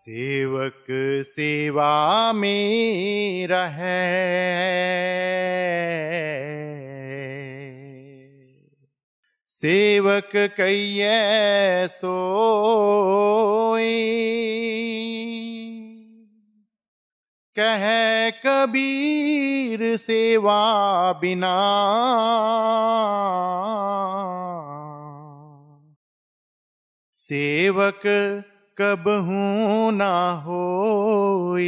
सेवक सेवा में रहे, सेवक कहिए सोई। कह कबीर सेवा बिना सेवक कबहू ना होई।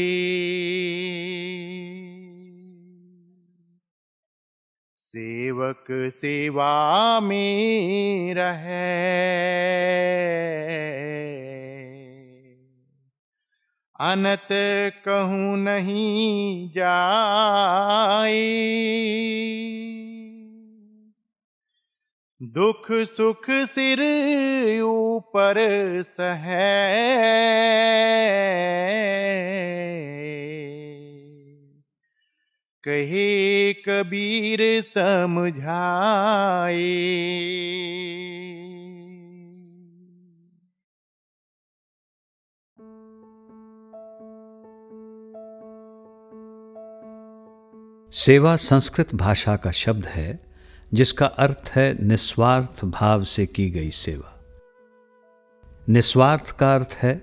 सेवक सेवा में रहे, अनत कहूँ नहीं जाई। दुख सुख सिर ऊपर सहे, कहे कबीर समझाए। सेवा संस्कृत भाषा का शब्द है जिसका अर्थ है निस्वार्थ भाव से की गई सेवा। निस्वार्थ का अर्थ है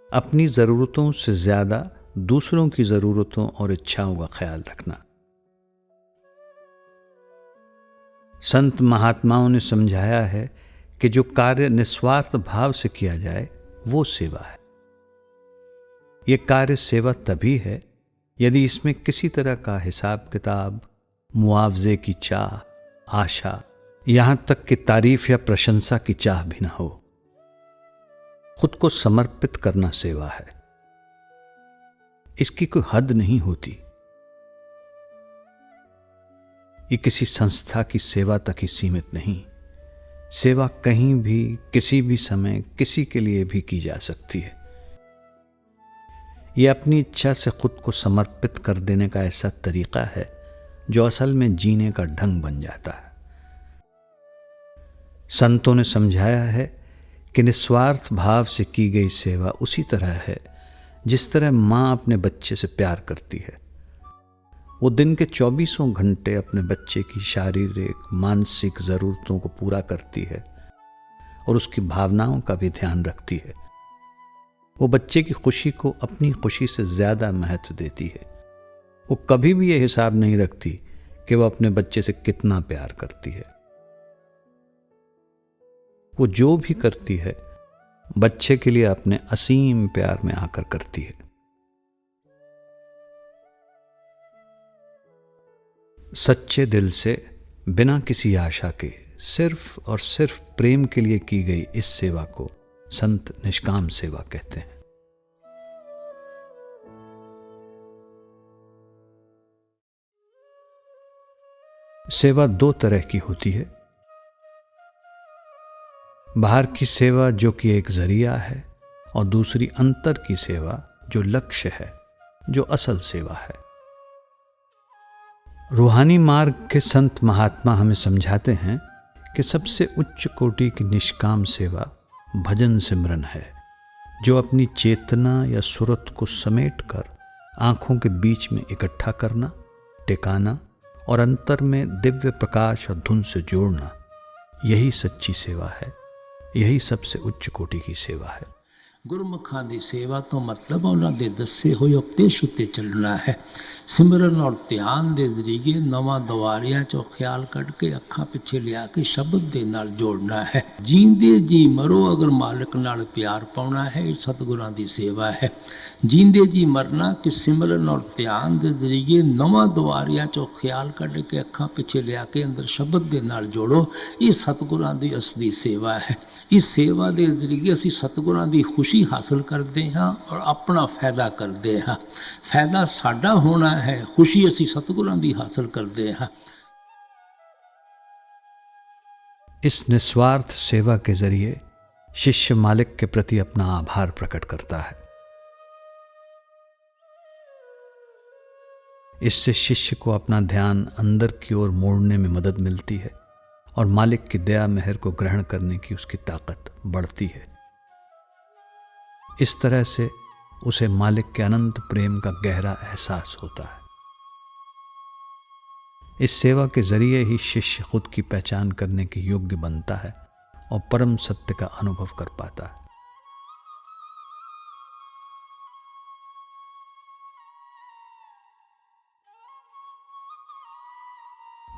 अपनी ज़रूरतों से ज़्यादा दूसरों की ज़रूरतों और इच्छाओं का ख्याल रखना। संत महात्माओं ने समझाया है कि जो कार्य निस्वार्थ भाव से किया जाए वो सेवा है। ये कार्य सेवा तभी है यदि इसमें किसी तरह का हिसाब किताब, मुआवजे की चाह, आशा, यहां तक कि तारीफ या प्रशंसा की चाह भी न हो। खुद को समर्पित करना सेवा है। इसकी कोई हद नहीं होती। ये किसी संस्था की सेवा तक ही सीमित नहीं। सेवा कहीं भी, किसी भी समय, किसी के लिए भी की जा सकती है। यह अपनी इच्छा से खुद को समर्पित कर देने का ऐसा तरीका है जो असल में जीने का ढंग बन जाता है। संतों ने समझाया है कि निस्वार्थ भाव से की गई सेवा उसी तरह है जिस तरह माँ अपने बच्चे से प्यार करती है। वो दिन के 24 घंटे अपने बच्चे की शारीरिक, मानसिक ज़रूरतों को पूरा करती है और उसकी भावनाओं का भी ध्यान रखती है। वो बच्चे की खुशी को अपनी खुशी से ज़्यादा महत्व देती है। वो कभी भी ये हिसाब नहीं रखती कि वो अपने बच्चे से कितना प्यार करती है। वो जो भी करती है बच्चे के लिए अपने असीम प्यार में आकर करती है। सच्चे दिल से, बिना किसी आशा के, सिर्फ और सिर्फ प्रेम के लिए की गई इस सेवा को संत निष्काम सेवा कहते हैं। सेवा दो तरह की होती है। बाहर की सेवा जो कि एक जरिया है, और दूसरी अंतर की सेवा जो लक्ष्य है, जो असल सेवा है। रूहानी मार्ग के संत महात्मा हमें समझाते हैं कि सबसे उच्च कोटि की निष्काम सेवा भजन सिमरन है, जो अपनी चेतना या सुरत को समेटकर आंखों के बीच में इकट्ठा करना, टिकाना और अंतर में दिव्य प्रकाश और धुन से जोड़ना, यही सच्ची सेवा है। यही सबसे उच्च कोटि की सेवा है। गुरमुखां दी सेवा तो मतलब उन्होंने दे दसे होए उपदेश उत्ते चलना है। सिमरन और ध्यान दे जरिए नवा दवारियां चो ख्याल कढ़ के अखा पिछे लिया के शब्द दे नाल जोड़ना है। जींदे जी मरो अगर मालिक नाल प्यार पाउना है, ये सतगुरां दी सेवा है। जींदे जी मरना कि सिमरन और ध्यान दे जरिए नवा दवारियां चो ख्याल कढ़ के अखा पिछे लिया के अंदर शब्द दे नाल जोड़ो, ये सतगुरां दी असली सेवा है। इस सेवा के जरिए असी सतगुरां की खुशी हासिल करते हाँ और अपना फायदा करते हाँ। फायदा साडा होना है, खुशी असी सतगुरां की हासिल करते हाँ। इस निस्वार्थ सेवा के जरिए शिष्य मालिक के प्रति अपना आभार प्रकट करता है। इससे शिष्य को अपना ध्यान अंदर की ओर मोड़ने में मदद मिलती है और मालिक की दया मेहर को ग्रहण करने की उसकी ताकत बढ़ती है। इस तरह से उसे मालिक के अनंत प्रेम का गहरा एहसास होता है। इस सेवा के जरिए ही शिष्य खुद की पहचान करने के योग्य बनता है और परम सत्य का अनुभव कर पाता है।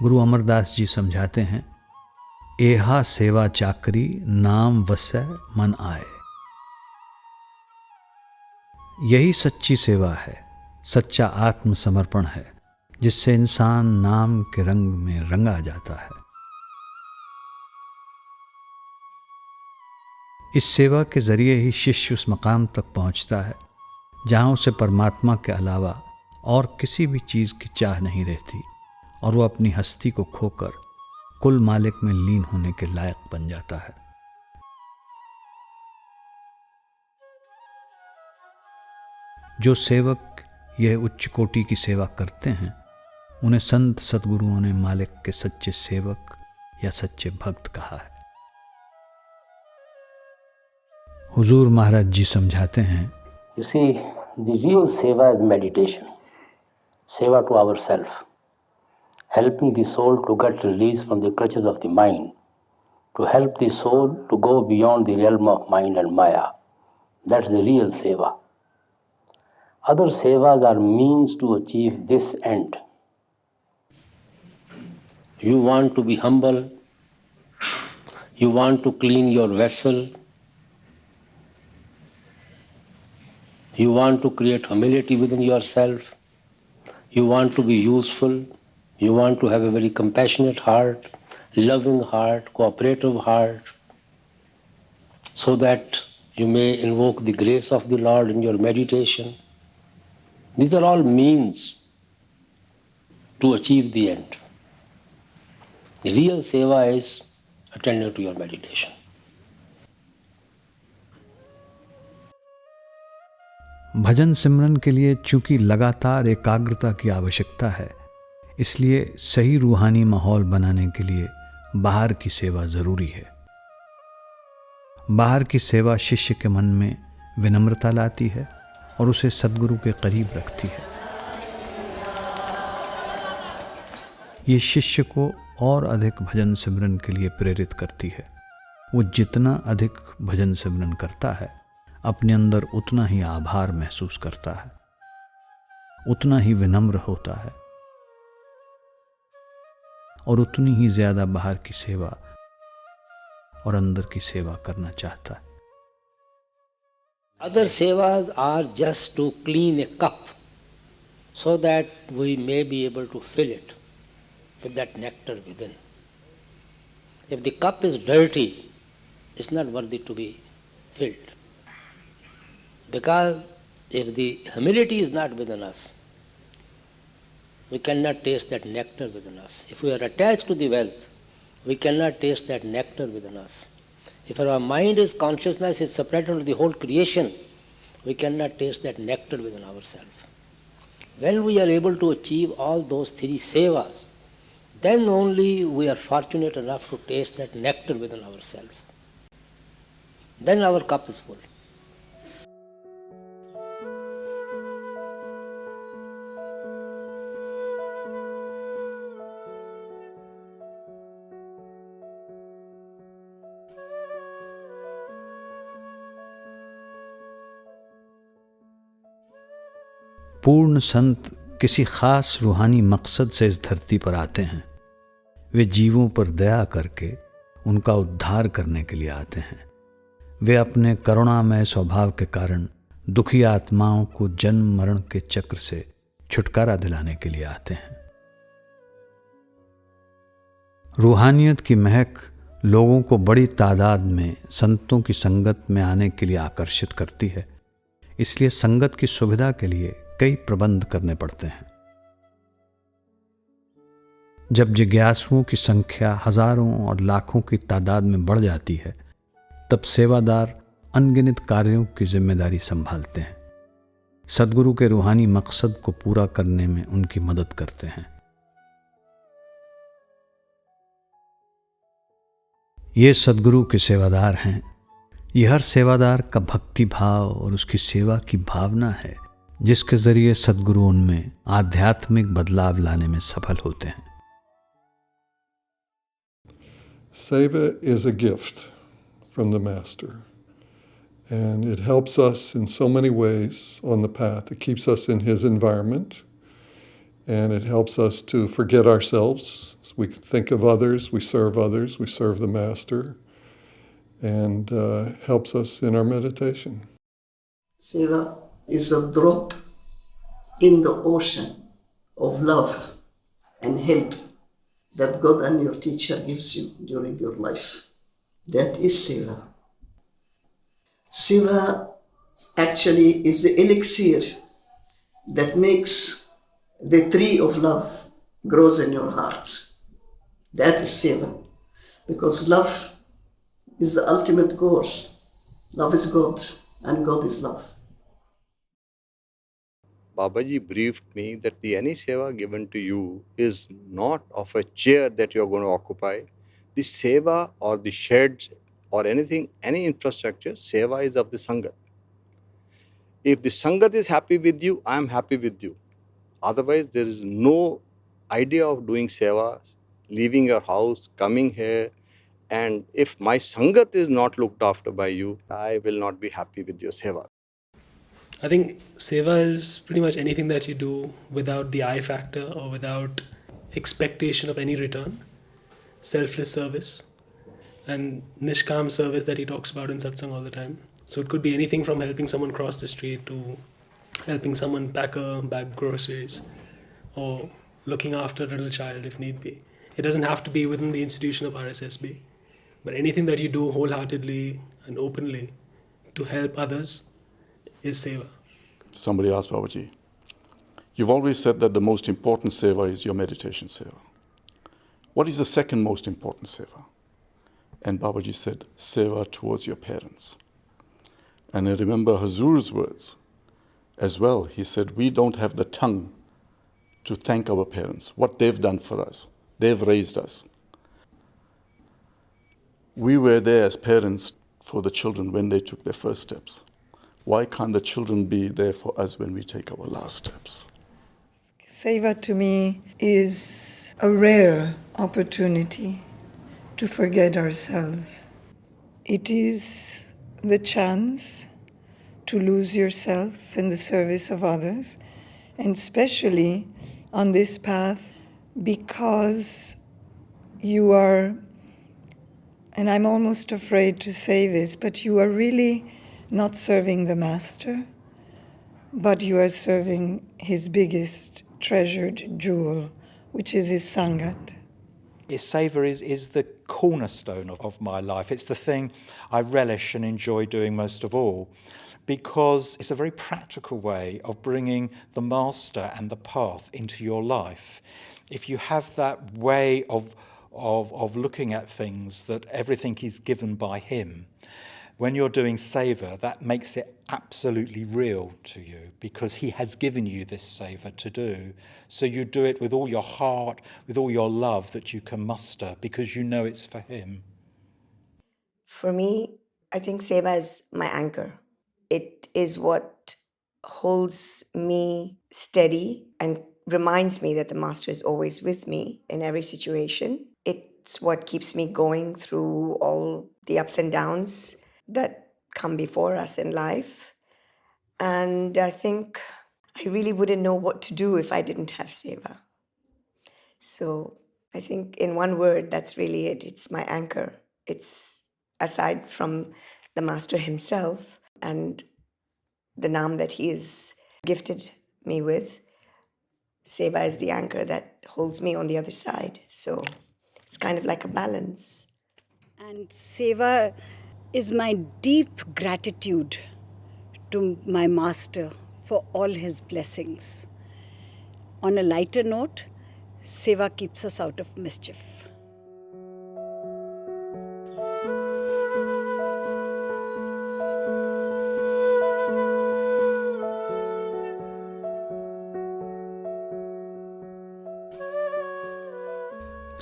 गुरु अमरदास जी समझाते हैं, एहा सेवा चाकरी नाम वसै मन आए। यही सच्ची सेवा है, सच्चा आत्मसमर्पण है, जिससे इंसान नाम के रंग में रंगा जाता है। इस सेवा के जरिए ही शिष्य उस मकाम तक पहुंचता है जहां उसे परमात्मा के अलावा और किसी भी चीज की चाह नहीं रहती और वो अपनी हस्ती को खोकर कुल मालिक में लीन होने के लायक बन जाता है। जो सेवक यह उच्च कोटि की सेवा करते हैं, उन्हें संत सद्गुरुओं ने मालिक के सच्चे सेवक या सच्चे भक्त कहा है। हुजूर महाराज जी समझाते हैं, You see, the real seva is meditation. Seva to ourself, helping the soul to get released from the clutches of the mind, to help the soul to go beyond the realm of mind and maya. That's the real seva. Other sevas are means to achieve this end. You want to be humble, you want to clean your vessel, you want to create humility within yourself, you want to be useful, you want to have a very compassionate heart, loving heart, cooperative heart, so that you may invoke the grace of the Lord in your meditation. These are all means to achieve the end. The real seva is attending to your meditation. भजन सिमरन के लिए चूंकि लगातार एकाग्रता की आवश्यकता है, इसलिए सही रूहानी माहौल बनाने के लिए बाहर की सेवा जरूरी है। बाहर की सेवा शिष्य के मन में विनम्रता लाती है और उसे सद्गुरु के करीब रखती है। ये शिष्य को और अधिक भजन सिमरन के लिए प्रेरित करती है। वो जितना अधिक भजन सिमरन करता है, अपने अंदर उतना ही आभार महसूस करता है, उतना ही विनम्र होता है और उतनी ही ज्यादा बाहर की सेवा और अंदर की सेवा करना चाहता है। Other sevas are just to clean a cup so that we may be able to fill it with that nectar within. If the cup is dirty, it's not worthy to be filled. Because if the humility is not within us, we cannot taste that nectar within us. If we are attached to the wealth, we cannot taste that nectar within us. If our mind is consciousness is separated from the whole creation, we cannot taste that nectar within ourselves. When we are able to achieve all those three sevas, then only we are fortunate enough to taste that nectar within ourselves. Then our cup is full. पूर्ण संत किसी खास रूहानी मकसद से इस धरती पर आते हैं। वे जीवों पर दया करके उनका उद्धार करने के लिए आते हैं। वे अपने करुणामय स्वभाव के कारण दुखी आत्माओं को जन्म मरण के चक्र से छुटकारा दिलाने के लिए आते हैं। रूहानियत की महक लोगों को बड़ी तादाद में संतों की संगत में आने के लिए आकर्षित करती है। इसलिए संगत की सुविधा के लिए कई प्रबंध करने पड़ते हैं। जब जिज्ञासुओं की संख्या हजारों और लाखों की तादाद में बढ़ जाती है, तब सेवादार अनगिनत कार्यों की जिम्मेदारी संभालते हैं। सद्गुरु के रूहानी मकसद को पूरा करने में उनकी मदद करते हैं। ये सद्गुरु के सेवादार हैं, यह हर सेवादार का भक्ति भाव और उसकी सेवा की भावना है, जिसके जरिए सद्गुरु उनमें आध्यात्मिक बदलाव लाने में सफल होते हैं। Seva is a gift from the Master, and it helps us in so many ways on the path. It keeps us in his environment, and it helps us to forget ourselves. We think of others, we serve the Master, and helps us in our meditation. Seva is a drop in the ocean of love and help that God and your teacher gives you during your life. That is Seva. Seva actually is the elixir that makes the tree of love grows in your heart. That is Seva. Because love is the ultimate goal. Love is God and God is love. Babaji briefed me that the any seva given to you is not of a chair that you are going to occupy. The seva or the sheds or anything, any infrastructure, seva is of the Sangat. If the Sangat is happy with you, I am happy with you. Otherwise, there is no idea of doing seva, leaving your house, coming here. And if my Sangat is not looked after by you, I will not be happy with your seva. I think seva is pretty much anything that you do without the I factor or without expectation of any return. Selfless service and nishkam service that he talks about in satsang all the time. So it could be anything from helping someone cross the street to helping someone pack groceries or looking after a little child if need be. It doesn't have to be within the institution of RSSB, but anything that you do wholeheartedly and openly to help others is seva. Somebody asked Babaji, you've always said that the most important seva is your meditation seva. What is the second most important seva? And Babaji said, seva towards your parents. And I remember Hazur's words as well. He said, we don't have the tongue to thank our parents, what they've done for us. They've raised us. We were there as parents for the children when they took their first steps. Why can't the children be there for us when we take our last steps? Seva to me is a rare opportunity to forget ourselves. It is the chance to lose yourself in the service of others, and especially on this path because you are, and I'm almost afraid to say this, but you are really not serving the Master, but you are serving his biggest treasured jewel, which is his Sangat. Seva is the cornerstone of my life. It's the thing I relish and enjoy doing most of all, because it's a very practical way of bringing the Master and the path into your life. If you have that way of looking at things, that everything is given by him, when you're doing seva, that makes it absolutely real to you because he has given you this seva to do. So you do it with all your heart, with all your love that you can muster because you know it's for him. For me, I think seva is my anchor. It is what holds me steady and reminds me that the Master is always with me in every situation. It's what keeps me going through all the ups and downs that come before us in life. And I think I really wouldn't know what to do if I didn't have seva. So I think in one word, that's really it. It's my anchor. It's aside from the Master himself and the Naam that he has gifted me with, seva is the anchor that holds me on the other side. So it's kind of like a balance. And seva is my deep gratitude to my Master for all his blessings. On a lighter note, seva keeps us out of mischief.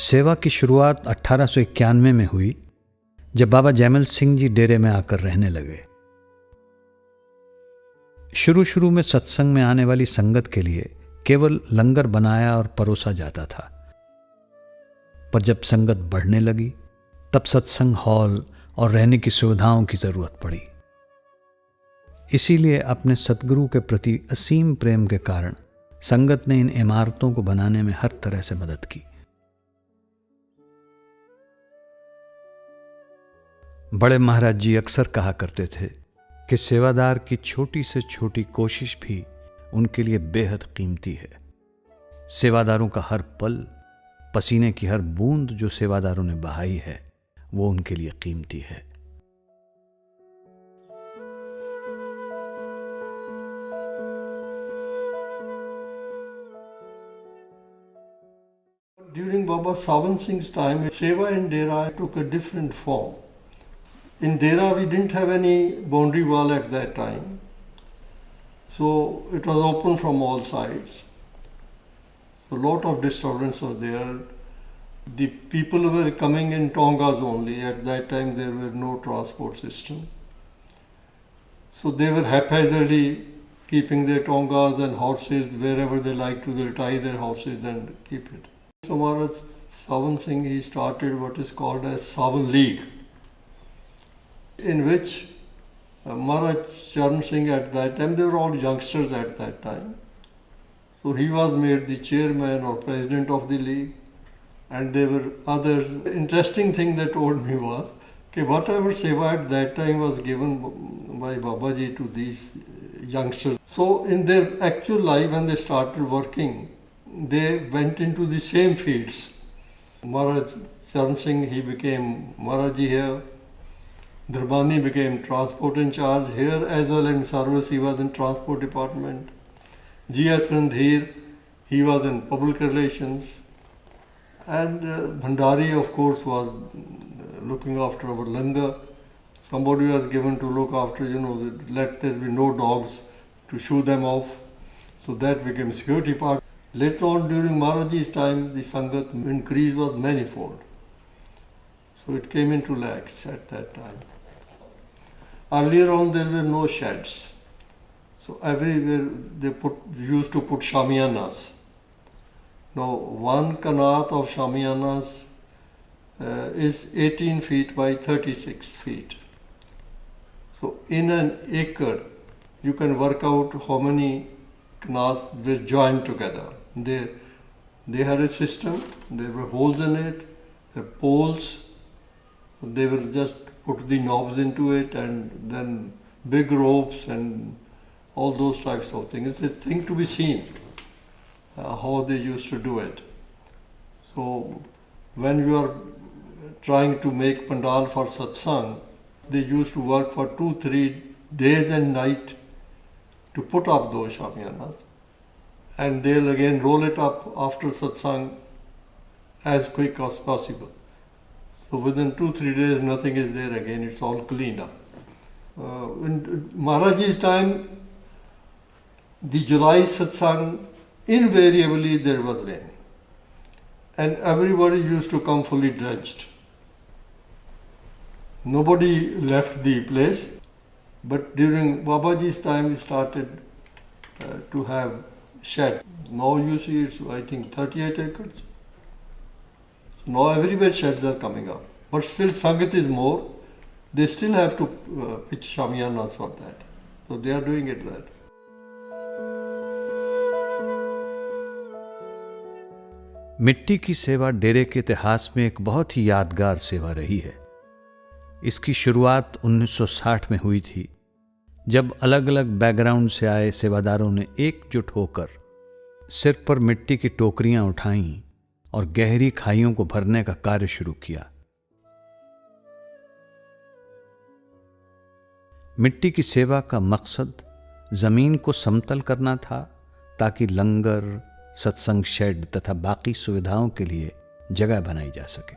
सेवा की शुरुआत 1891 में हुई, जब बाबा जैमल सिंह जी डेरे में आकर रहने लगे। शुरू शुरू में सत्संग में आने वाली संगत के लिए केवल लंगर बनाया और परोसा जाता था, पर जब संगत बढ़ने लगी तब सत्संग हॉल और रहने की सुविधाओं की जरूरत पड़ी। इसीलिए अपने सतगुरु के प्रति असीम प्रेम के कारण संगत ने इन इमारतों को बनाने में हर तरह से मदद की। बड़े महाराज जी अक्सर कहा करते थे कि सेवादार की छोटी से छोटी कोशिश भी उनके लिए बेहद कीमती है। सेवादारों का हर पल, पसीने की हर बूंद जो सेवादारों ने बहाई है, वो उनके लिए कीमती है। During Baba Sawan Singh's time, Seva in Dera took a different form. In Dera, we didn't have any boundary wall at that time, so it was open from all sides. So a lot of disturbance was there. The people were coming in Tongas only. At that time, there were no transport system. So they were haphazardly keeping their Tongas and horses wherever they liked to. They'll tie their horses and keep it. So Maharaj Sawan Singh, he started what is called as Sawan League, in which Maharaj Charan Singh at that time, they were all youngsters at that time. So he was made the chairman or president of the league, and there were others. The interesting thing they told me was that whatever seva at that time was given by Babaji to these youngsters. So in their actual life, when they started working, they went into the same fields. Maharaj Charan Singh, he became Maharaji here. Dharbani became transport in charge here as well in service. He was in transport department. G.S. Randhir, he was in public relations. And Bhandari, of course, was looking after our langar. Somebody was given to look after, let there be no dogs to shoo them off. So that became security part. Later on, during Maharaji's time, the Sangat increase was manifold. So it came into lakhs at that time. Earlier on, there were no sheds. So everywhere they used to put shamiyanas. Now, one kanat of shamiyanas is 18 feet by 36 feet. So in an acre, you can work out how many kanats were joined together. They had a system, there were holes in it, there were poles, they will just put the knobs into it, and then big ropes and all those types of things. It's a thing to be seen, how they used to do it. So when you are trying to make pandal for satsang, they used to work for 2-3 days and night to put up those shamiyanas. And they'll again roll it up after satsang as quick as possible. So within 2-3 days, nothing is there again, it's all cleaned up. In Maharaji's time, the July satsang, invariably there was rain. And everybody used to come fully drenched. Nobody left the place. But during Babaji's time, we started to have shed. Now you see it's, I think, 38 acres. So now everywhere sheds are coming up. But still Sangat is more. They still have to pitch shamiyanas for that. So they are doing it that. मिट्टी की सेवा डेरे के इतिहास में एक बहुत ही यादगार सेवा रही है। इसकी शुरुआत 1960 में हुई थी, जब अलग अलग बैकग्राउंड से आए सेवादारों ने एकजुट होकर सिर पर मिट्टी की टोकरियां उठाईं और गहरी खाइयों को भरने का कार्य शुरू किया। मिट्टी की सेवा का मकसद जमीन को समतल करना था, ताकि लंगर, सत्संग शेड तथा बाकी सुविधाओं के लिए जगह बनाई जा सके।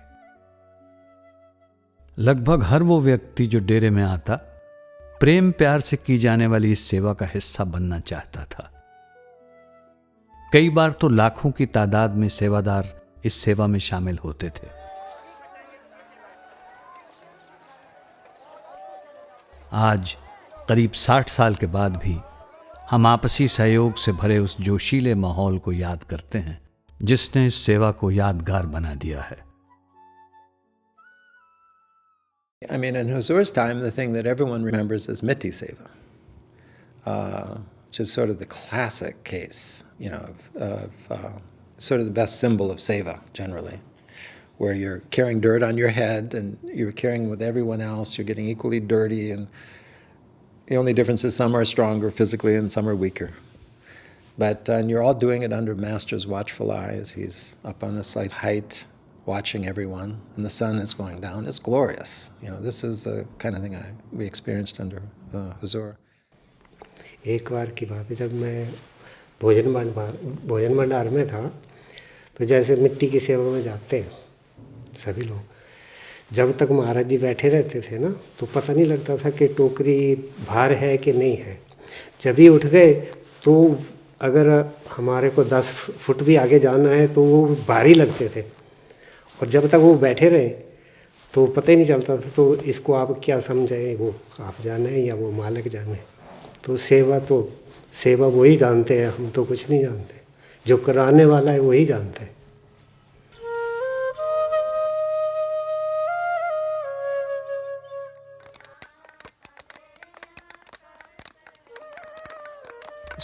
लगभग हर वो व्यक्ति जो डेरे में आता, प्रेम प्यार से की जाने वाली इस सेवा का हिस्सा बनना चाहता था। कई बार तो लाखों की तादाद में सेवादार इस सेवा में शामिल होते थे। आज करीब 60 साल के बाद भी हम आपसी सहयोग से भरे उस जोशीले माहौल को याद करते हैं जिसने इस सेवा को यादगार बना दिया है। I mean, in Huzur's time, the thing that everyone remembers is Miti Seva, which is sort of the classic case, you know, of sort of the best symbol of Seva, generally, where you're carrying dirt on your head and you're carrying with everyone else, you're getting equally dirty, and the only difference is some are stronger physically and some are weaker. But and you're all doing it under Master's watchful eyes. He's up on a slight height, watching everyone, and the sun is going down. It's glorious. You know, this is the kind of thing we experienced under Huzur. एक बार की बात है, जब मैं भोजन भंडार में था, तो जैसे मिट्टी की सेवा में जाते हैं सभी लोग, जब तक महाराज जी बैठे रहते थे ना, तो पता नहीं लगता था कि टोकरी भार है कि नहीं है। जब ही उठ गए तो अगर हमारे को 10 फुट भी आगे जाना है तो वो भारी लगते थे, और जब तक वो बैठे रहे तो पता ही नहीं चलता था। तो इसको आप क्या समझें, वो आप जाने या वो मालिक जाने। तो सेवा वही जानते हैं, हम तो कुछ नहीं जानते, जो कराने वाला है वही जानता है।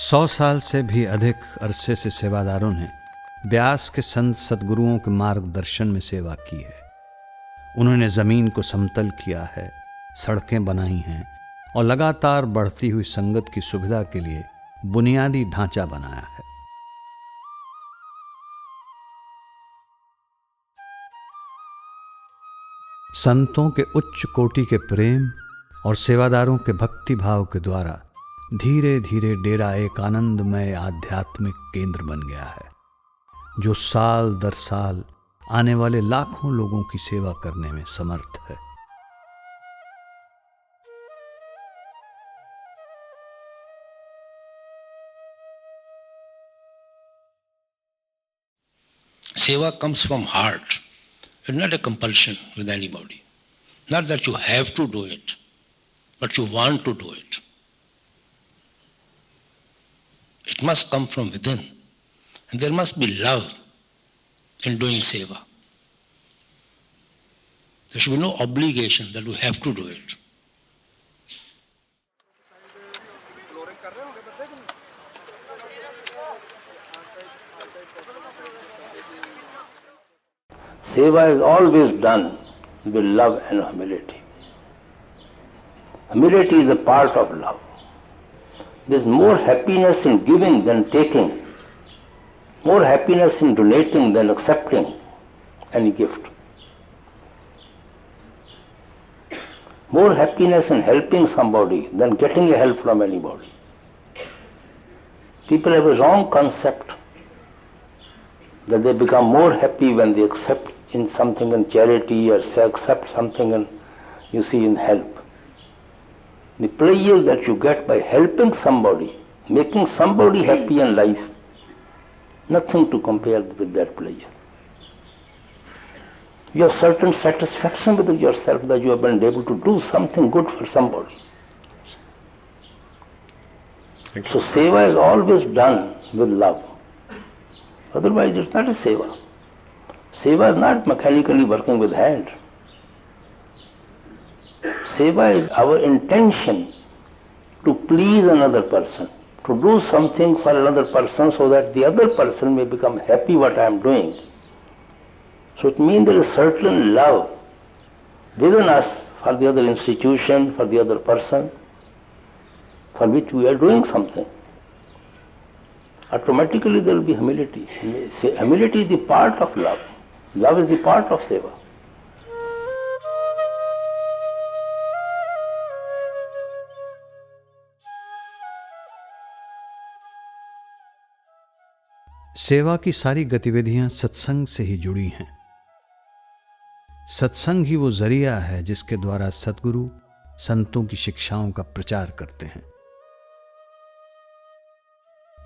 सौ साल से भी अधिक अरसे से सेवादारों ने ब्यास के संत सद्गुरुओं के मार्गदर्शन में सेवा की है। उन्होंने ज़मीन को समतल किया है, सड़कें बनाई हैं और लगातार बढ़ती हुई संगत की सुविधा के लिए बुनियादी ढांचा बनाया है। संतों के उच्च कोटि के प्रेम और सेवादारों के भक्ति भाव के द्वारा धीरे धीरे डेरा एक आनंदमय आध्यात्मिक केंद्र बन गया है, जो साल दर साल आने वाले लाखों लोगों की सेवा करने में समर्थ है। Seva comes from heart. It's not a compulsion with anybody. Not that you have to do it, but you want to do it. It must come from within. And there must be love in doing seva. There should be no obligation that we have to do it. Seva is always done with love and humility. Humility is a part of love. There is more happiness in giving than taking, more happiness in donating than accepting any gift, more happiness in helping somebody than getting a help from anybody. People have a wrong concept that they become more happy when they accept in something in charity or accept something in, you see, in help. The pleasure that you get by helping somebody, making somebody happy in life, nothing to compare with that pleasure. You have certain satisfaction with yourself that you have been able to do something good for somebody. So seva is always done with love. Otherwise it's not a seva. Seva is not mechanically working with hand. Seva is our intention to please another person, to do something for another person so that the other person may become happy what I am doing. So it means there is certain love within us for the other institution, for the other person, for which we are doing something. Automatically there will be humility. Humility is the part of love. Love is the part of seva. सेवा की सारी गतिविधियां सत्संग से ही जुड़ी हैं। सत्संग ही वो जरिया है जिसके द्वारा सद्गुरु संतों की शिक्षाओं का प्रचार करते हैं।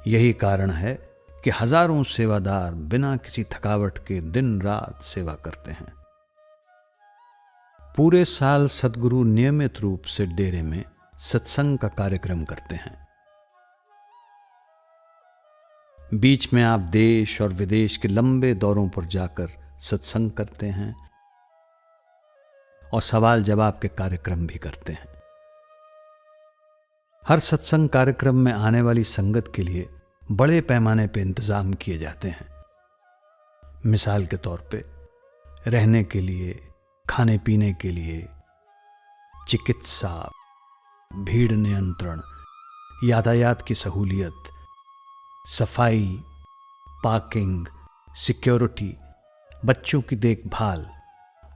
यही कारण है कि हजारों सेवादार बिना किसी थकावट के दिन रात सेवा करते हैं। पूरे साल सद्गुरु नियमित रूप से डेरे में सत्संग का कार्यक्रम करते हैं। बीच में आप देश और विदेश के लंबे दौरों पर जाकर सत्संग करते हैं और सवाल जवाब के कार्यक्रम भी करते हैं। हर सत्संग कार्यक्रम में आने वाली संगत के लिए बड़े पैमाने पर इंतजाम किए जाते हैं। मिसाल के तौर पे रहने के लिए, खाने पीने के लिए, चिकित्सा, भीड़ नियंत्रण, यातायात की सहूलियत, सफाई, पार्किंग, सिक्योरिटी, बच्चों की देखभाल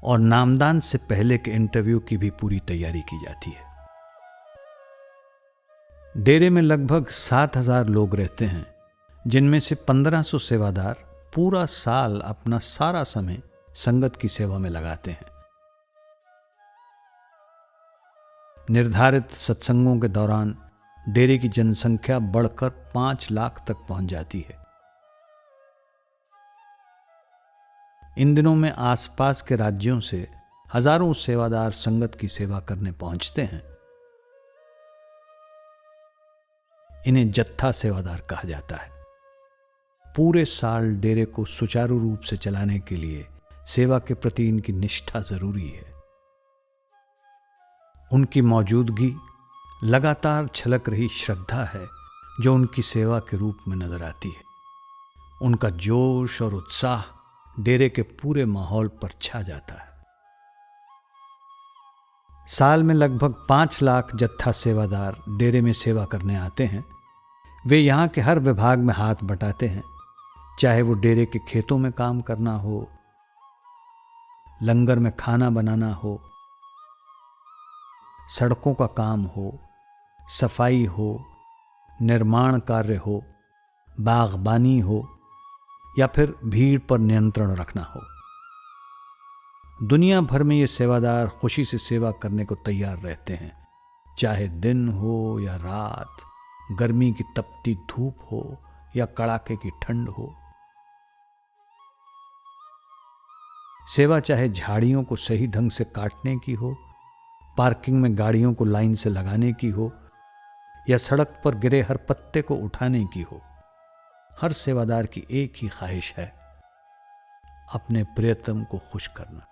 और नामदान से पहले के इंटरव्यू की भी पूरी तैयारी की जाती है। डेरे में लगभग 7,000 लोग रहते हैं, जिनमें से 1,500 सेवादार पूरा साल अपना सारा समय संगत की सेवा में लगाते हैं। निर्धारित सत्संगों के दौरान डेरे की जनसंख्या बढ़कर 5 लाख तक पहुंच जाती है। इन दिनों में आसपास के राज्यों से हजारों सेवादार संगत की सेवा करने पहुंचते हैं। इन्हें जत्था सेवादार कहा जाता है। पूरे साल डेरे को सुचारू रूप से चलाने के लिए सेवा के प्रति इनकी निष्ठा जरूरी है। उनकी मौजूदगी लगातार छलक रही श्रद्धा है जो उनकी सेवा के रूप में नजर आती है। उनका जोश और उत्साह डेरे के पूरे माहौल पर छा जाता है। साल में लगभग 5 लाख जत्था सेवादार डेरे में सेवा करने आते हैं। वे यहाँ के हर विभाग में हाथ बटाते हैं, चाहे वो डेरे के खेतों में काम करना हो, लंगर में खाना बनाना हो, सड़कों का काम हो, सफाई हो, निर्माण कार्य हो, बागबानी हो या फिर भीड़ पर नियंत्रण रखना हो। दुनिया भर में ये सेवादार खुशी से सेवा करने को तैयार रहते हैं, चाहे दिन हो या रात, गर्मी की तपती धूप हो या कड़ाके की ठंड हो। सेवा चाहे झाड़ियों को सही ढंग से काटने की हो, पार्किंग में गाड़ियों को लाइन से लगाने की हो या सड़क पर गिरे हर पत्ते को उठाने की हो। हर सेवादार की एक ही ख्वाहिश है, अपने प्रियतम को खुश करना।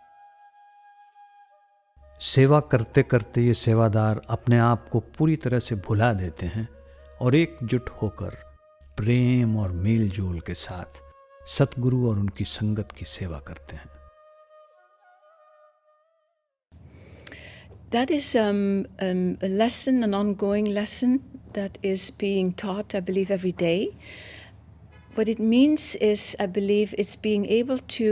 सेवा करते करते ये सेवादार अपने आप को पूरी तरह से भुला देते हैं और एकजुट होकर प्रेम और मेल जोल के साथ सतगुरु और उनकी संगत की सेवा करते हैं। That is a lesson, an ongoing lesson that is being taught, I believe, every day. What it means is, I believe, it's being able to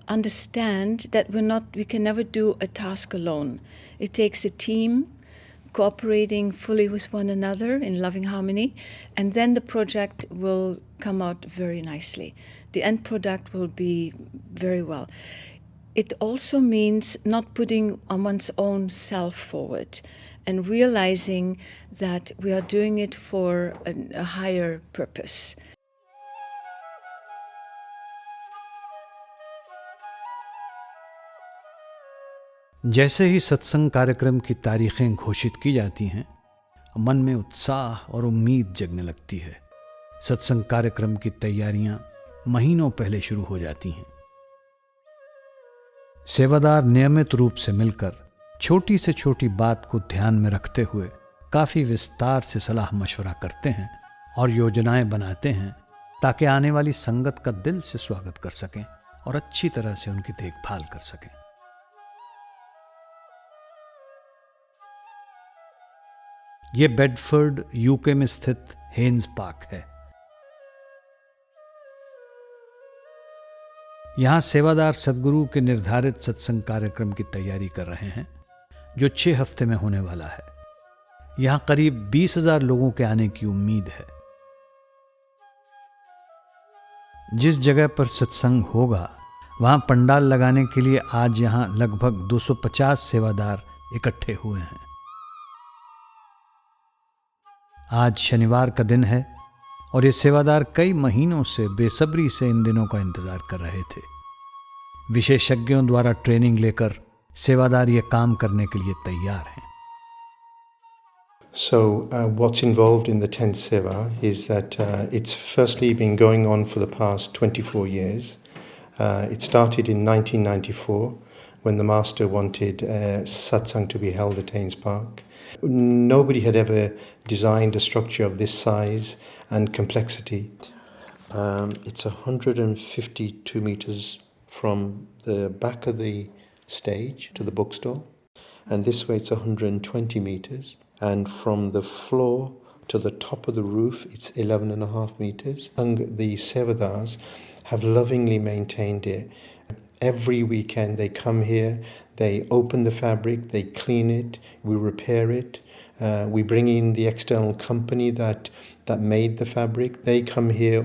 understand that we can never do a task alone. It takes a team cooperating fully with one another in loving harmony, and then the project will come out very nicely. The end product will be very well. It also means not putting on one's own self forward and realizing that we are doing it for a higher purpose. जैसे ही सत्संग कार्यक्रम की तारीखें घोषित की जाती हैं, मन में उत्साह और उम्मीद जगने लगती है। सत्संग कार्यक्रम की तैयारियां महीनों पहले शुरू हो जाती हैं। सेवादार नियमित रूप से मिलकर छोटी से छोटी बात को ध्यान में रखते हुए काफी विस्तार से सलाह मशवरा करते हैं और योजनाएं बनाते हैं ताकि आने वाली संगत का दिल से स्वागत कर सकें और अच्छी तरह से उनकी देखभाल कर सकें। यह बेडफोर्ड यूके में स्थित हेन्स पार्क है। यहां सेवादार सद्गुरु के निर्धारित सत्संग कार्यक्रम की तैयारी कर रहे हैं, जो 6 हफ्ते में होने वाला है। यहां करीब 20,000 लोगों के आने की उम्मीद है। जिस जगह पर सत्संग होगा वहां पंडाल लगाने के लिए आज यहां लगभग 250 सेवादार इकट्ठे हुए हैं। आज शनिवार का दिन है और ये सेवादार कई महीनों से बेसब्री से इन दिनों का इंतजार कर रहे थे। विशेषज्ञों द्वारा ट्रेनिंग लेकर सेवादार ये काम करने के लिए तैयार हैं। So what's involved in the tent seva is that it's firstly been going on for the past 24 years. It started in 1994 when the master wanted satsang to be held at Haynes Park. Nobody had ever designed a structure of this size and complexity. It's 152 meters from the back of the stage to the bookstore, and this way it's 120 meters. And from the floor to the top of the roof, it's 11.5 meters. And the sevadars have lovingly maintained it. Every weekend they come here, they open the fabric, they clean it, we repair it. We bring in the external company that made the fabric. They come here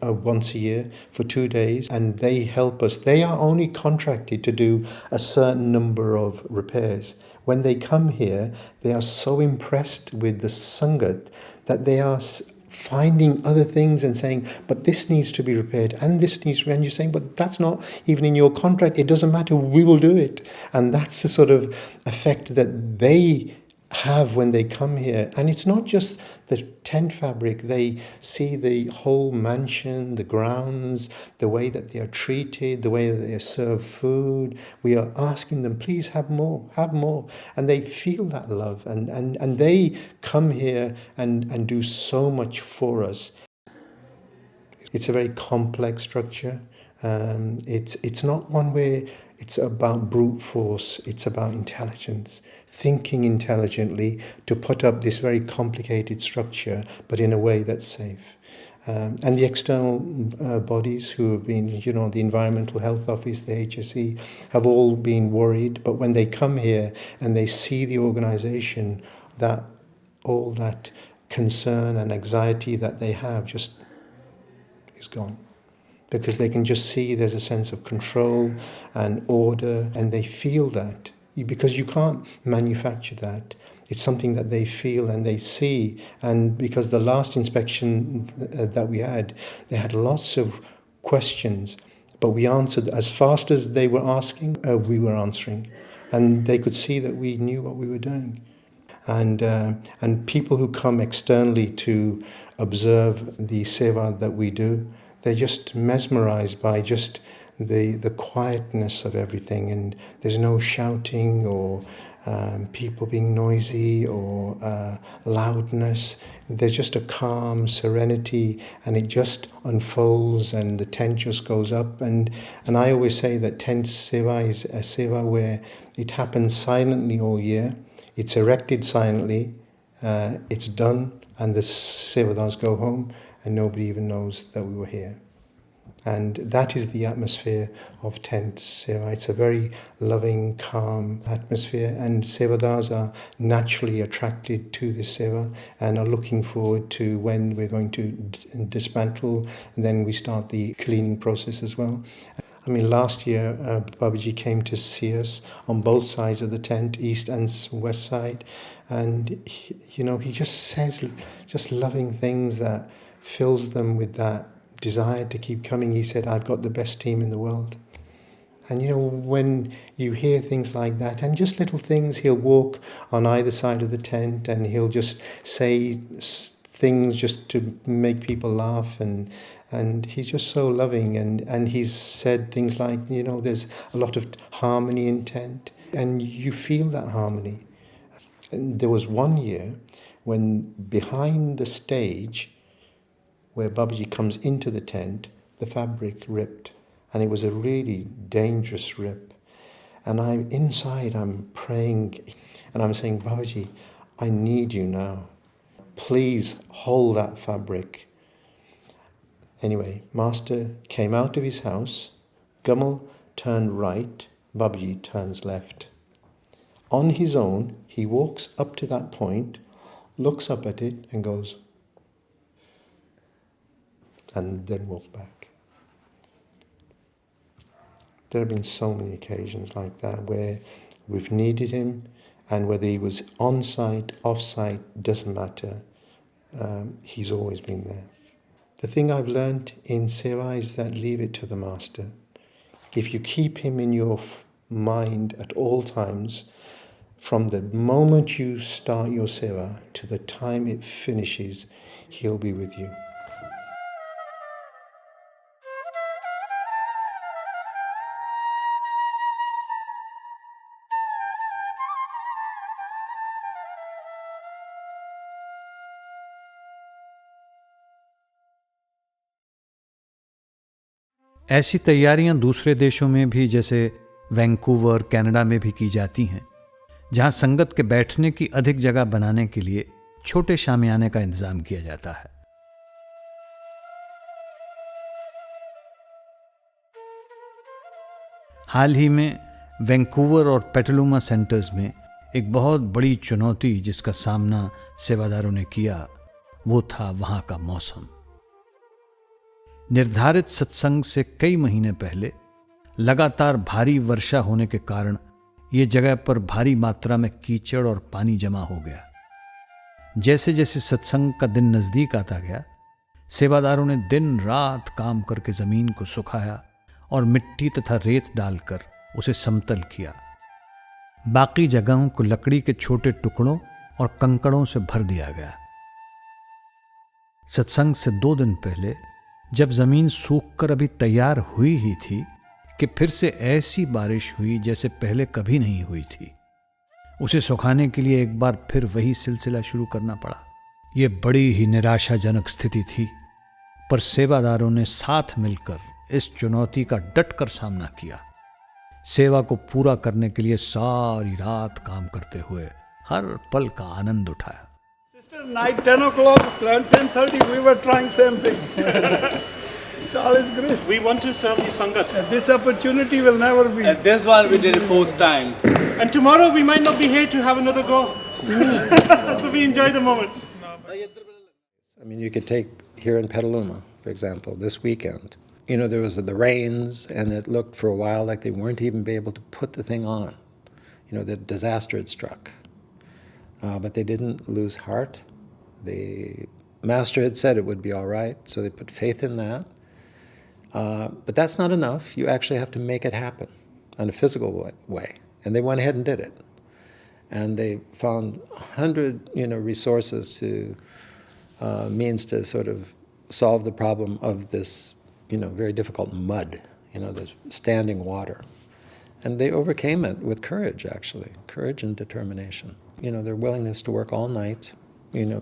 once a year for 2 days and they help us. They are only contracted to do a certain number of repairs. When they come here, they are so impressed with the Sangat that they are finding other things and saying, but this needs to be repaired and this needs to be, and you're saying, but that's not even in your contract. It doesn't matter. We will do it. And that's the sort of effect that they have when they come here. And it's not just the tent fabric. They see the whole mansion, the grounds, the way that they are treated, the way that they are served food. We are asking them, please have more, have more. And they feel that love and they come here and do so much for us. It's a very complex structure. It's not one where it's about brute force. It's about intelligence. Thinking intelligently to put up this very complicated structure, but in a way that's safe. And the external bodies who have been, the Environmental Health Office, the HSE, have all been worried. But when they come here and they see the organisation, that all that concern and anxiety that they have just is gone. Because they can just see there's a sense of control and order, and they feel that. Because you can't manufacture that. It's something that they feel and they see. And because the last inspection that we had, they had lots of questions, but we answered as fast as they were asking, we were answering. And they could see that we knew what we were doing. And people who come externally to observe the seva that we do, they're just mesmerized by just the quietness of everything, and there's no shouting or people being noisy or loudness. There's just a calm serenity, and it just unfolds, and the tent just goes up. And I always say that tent seva is a seva where it happens silently all year. It's erected silently, it's done, and the sevadars go home, and nobody even knows that we were here. And that is the atmosphere of tent seva. It's a very loving, calm atmosphere, and sevadars are naturally attracted to this seva and are looking forward to when we're going to dismantle, and then we start the cleaning process as well. I mean, last year, Babaji came to see us on both sides of the tent, east and west side, and he just says just loving things that fills them with that desire to keep coming. He said, I've got the best team in the world. And when you hear things like that, and just little things, he'll walk on either side of the tent and he'll just say things just to make people laugh, and he's just so loving, and he's said things like, there's a lot of harmony in tent, and you feel that harmony. And there was one year when behind the stage where Babaji comes into the tent, the fabric ripped, and it was a really dangerous rip. And I'm praying, and I'm saying, Babaji, I need you now. Please hold that fabric. Anyway, Master came out of his house, Gamal turned right, Babaji turns left. On his own, he walks up to that point, looks up at it and goes, and then walk back. There have been so many occasions like that where we've needed him, and whether he was on site, off site, doesn't matter. He's always been there. The thing I've learned in seva is that leave it to the Master. If you keep him in your mind at all times, from the moment you start your seva to the time it finishes, He'll be with you. ऐसी तैयारियां दूसरे देशों में भी, जैसे Vancouver Canada में भी की जाती हैं, जहां संगत के बैठने की अधिक जगह बनाने के लिए छोटे शामियाने का इंतजाम किया जाता है। हाल ही में वैंकूवर और पेटलुमा सेंटर्स में एक बहुत बड़ी चुनौती जिसका सामना सेवादारों ने किया, वो था वहां का मौसम। निर्धारित सत्संग से कई महीने पहले लगातार भारी वर्षा होने के कारण ये जगह पर भारी मात्रा में कीचड़ और पानी जमा हो गया। जैसे जैसे सत्संग का दिन नजदीक आता गया, सेवादारों ने दिन रात काम करके जमीन को सुखाया और मिट्टी तथा रेत डालकर उसे समतल किया। बाकी जगहों को लकड़ी के छोटे टुकड़ों और कंकड़ों से भर दिया गया। सत्संग से 2 दिन पहले जब जमीन सूखकर अभी तैयार हुई ही थी कि फिर से ऐसी बारिश हुई जैसे पहले कभी नहीं हुई थी। उसे सुखाने के लिए एक बार फिर वही सिलसिला शुरू करना पड़ा। यह बड़ी ही निराशाजनक स्थिति थी, पर सेवादारों ने साथ मिलकर इस चुनौती का डटकर सामना किया। सेवा को पूरा करने के लिए सारी रात काम करते हुए हर पल का आनंद उठाया। Sister, night 10 o'clock, 10:30, we were trying same thing. It's always great. We want to serve the Sangat. This opportunity will never be. This one we did it 4th time. And tomorrow we might not be here to have another go. So we enjoy the moment. I mean, you could take here in Petaluma, for example, this weekend. You know, there was the rains, and it looked for a while like they weren't even be able to put the thing on. You know, the disaster had struck. But they didn't lose heart. The master had said it would be all right, so they put faith in that. But that's not enough. You actually have to make it happen in a physical way. And they went ahead and did it. And they found 100, resources to means to sort of solve the problem of this, very difficult mud, the standing water. And they overcame it with courage, actually, courage and determination. Their willingness to work all night,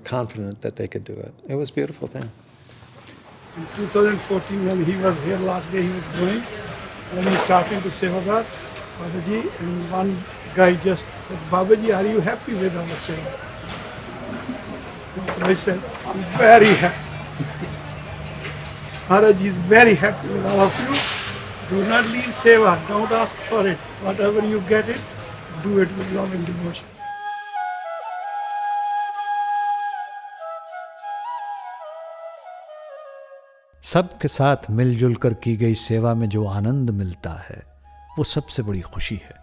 confident that they could do it. It was a beautiful thing. In 2014, when he was here last day, he was going, when he's talking to Sevadar, Babaji, and one guy just said, Babaji, are you happy with our seva? I said, I'm very happy. Maharaj is very happy with all of you. Do not leave seva, don't ask for it. Whatever you get it, do it with love and devotion. सबके साथ मिलजुल कर की गई सेवा में जो आनंद मिलता है, वो सबसे बड़ी खुशी है।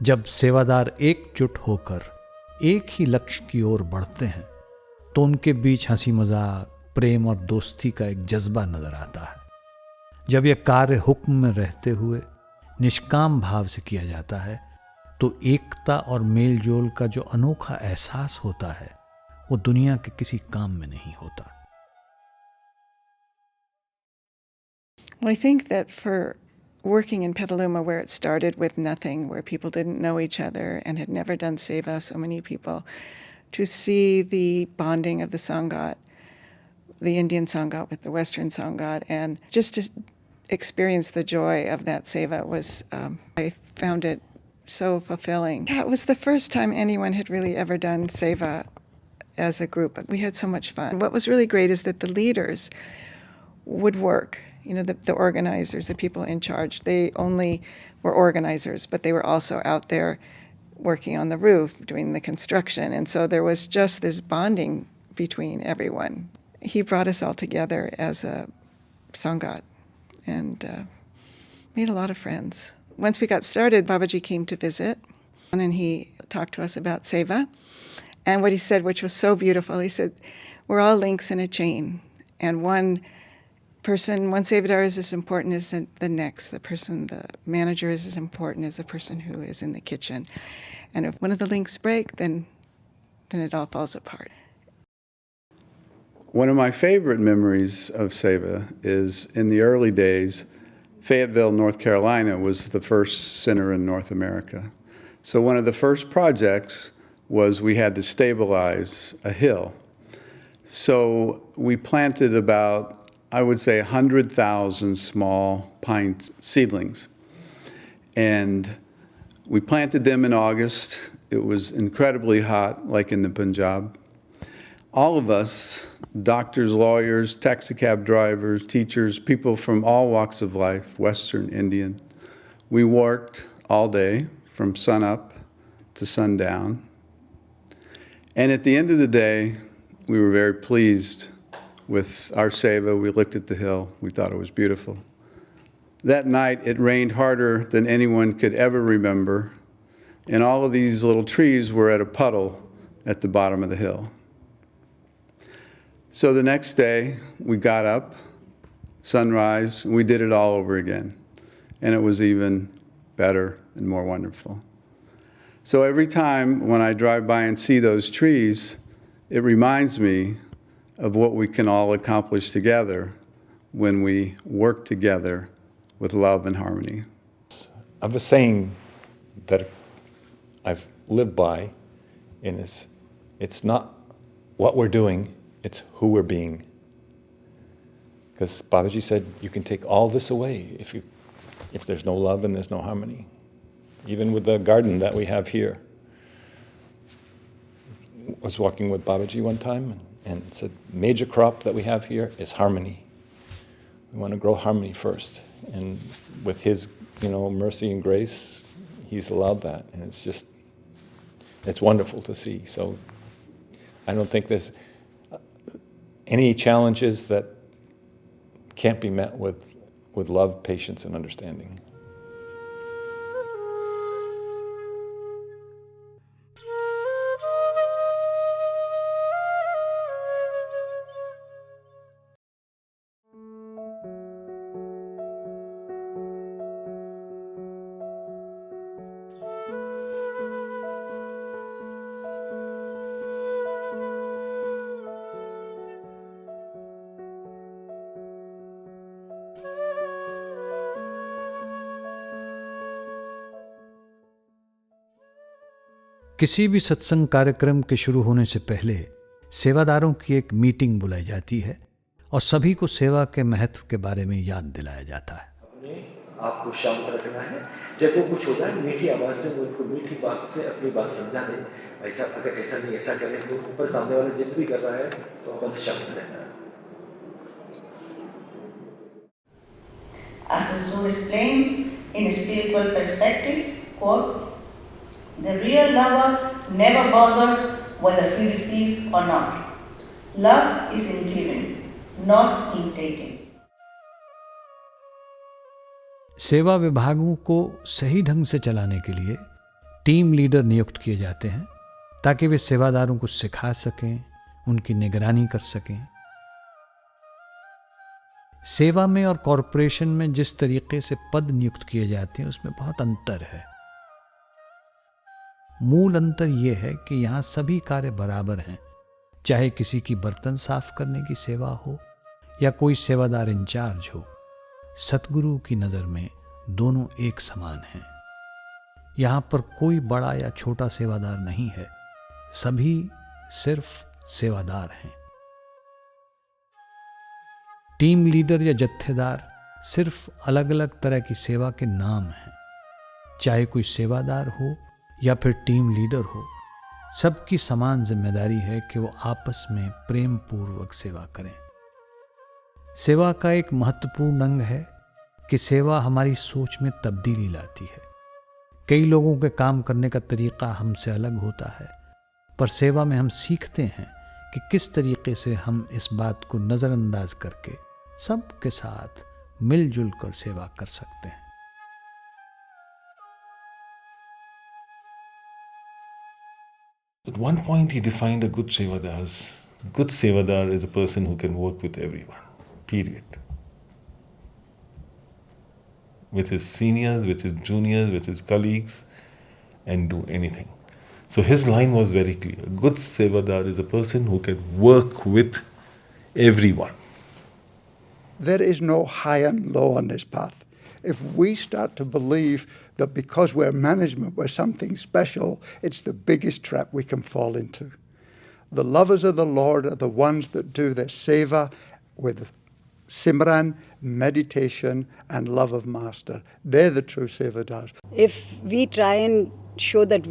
जब सेवादार एकजुट होकर एक ही लक्ष्य की ओर बढ़ते हैं, तो उनके बीच हंसी मजाक, प्रेम और दोस्ती का एक जज्बा नजर आता है। जब यह कार्य हुक्म में रहते हुए निष्काम भाव से किया जाता है, तो एकता और मेलजोल का जो अनोखा एहसास होता है, वो दुनिया के किसी काम में नहीं होता। Well, I think that for working in Petaluma, where it started with nothing, where people didn't know each other and had never done seva, so many people, to see the bonding of the Sangat, the Indian Sangat with the Western Sangat, and just to experience the joy of that seva was, I found it so fulfilling. Yeah, it was the first time anyone had really ever done seva as a group. We had so much fun. What was really great is that the leaders would work. The organizers, the people in charge, they only were organizers, but they were also out there working on the roof, doing the construction. And so there was just this bonding between everyone. He brought us all together as a Sangat and made a lot of friends. Once we got started, Babaji came to visit, and he talked to us about seva. And what he said, which was so beautiful, he said, we're all links in a chain, and one person, one sevadar is as important as the next. The manager is as important as the person who is in the kitchen. And if one of the links break, then it all falls apart. One of my favorite memories of seva is in the early days, Fayetteville, North Carolina was the first center in North America. So one of the first projects was we had to stabilize a hill. So we planted about, I would say, 100,000 small pine seedlings. And we planted them in August. It was incredibly hot, like in the Punjab. All of us, doctors, lawyers, taxi cab drivers, teachers, people from all walks of life, Western, Indian, we worked all day from sunup to sundown. And at the end of the day, we were very pleased with our seva. We looked at the hill. We thought it was beautiful. That night, it rained harder than anyone could ever remember. And all of these little trees were at a puddle at the bottom of the hill. So the next day, we got up, sunrise, and we did it all over again. And it was even better and more wonderful. So every time when I drive by and see those trees, it reminds me of what we can all accomplish together when we work together with love and harmony. I have a saying that I've lived by, and it's not what we're doing, it's who we're being. Because Babaji said you can take all this away if there's no love and there's no harmony. Even with the garden that we have here. I was walking with Babaji one time and said, major crop that we have here is harmony. We want to grow harmony first. And with his, mercy and grace, he's allowed that. And it's wonderful to see. So I don't think there's any challenges that can't be met with love, patience, and understanding. किसी भी सत्संग कार्यक्रम के शुरू होने से पहले सेवादारों की एक मीटिंग बुलाई जाती है और सभी को सेवा के महत्व के बारे में याद दिलाया जाता है। अपने आप को शांत रखना है। जब वो कुछ होता है मीठी आवाज से उनको मीठी बात से अपनी बात समझा दें। ऐसा अगर ऐसा नहीं ऐसा करें तो ऊपर सामने वाला जिद भी कर रहा है तो अपन शांत रहना है। As Sadhguru explains in spiritual perspectives, quote, the real lover never bothers whether he receives or not. Love is in giving, not in taking. सेवा विभागों को सही ढंग से चलाने के लिए टीम लीडर नियुक्त किए जाते हैं ताकि वे सेवादारों को सिखा सकें, उनकी निगरानी कर सकें। सेवा में और कॉरपोरेशन में जिस तरीके से पद नियुक्त किए जाते हैं उसमें बहुत अंतर है। मूल अंतर यह है कि यहाँ सभी कार्य बराबर हैं, चाहे किसी की बर्तन साफ करने की सेवा हो या कोई सेवादार इंचार्ज हो। सतगुरु की नज़र में दोनों एक समान हैं। यहाँ पर कोई बड़ा या छोटा सेवादार नहीं है, सभी सिर्फ सेवादार हैं। टीम लीडर या जत्थेदार सिर्फ अलग अलग तरह की सेवा के नाम हैं। चाहे कोई सेवादार हो या फिर टीम लीडर हो, सबकी समान जिम्मेदारी है कि वो आपस में प्रेम पूर्वक सेवा करें। सेवा का एक महत्वपूर्ण अंग है कि सेवा हमारी सोच में तब्दीली लाती है। कई लोगों के काम करने का तरीका हमसे अलग होता है, पर सेवा में हम सीखते हैं कि किस तरीके से हम इस बात को नज़रअंदाज करके सबके साथ मिलजुल कर सेवा कर सकते हैं। At one point he defined a good sevadar is a person who can work with everyone, period. with his seniors, with his juniors, with his colleagues, and do anything. So his line was very clear. A good sevadar is a person who can work with everyone. There is no high and low on this path. If we start to believe that because we're management, we're something special, it's the biggest trap we can fall into. The lovers of the Lord are the ones that do their seva with simran, meditation, and love of Master. They're the true sevadars. If we try and show that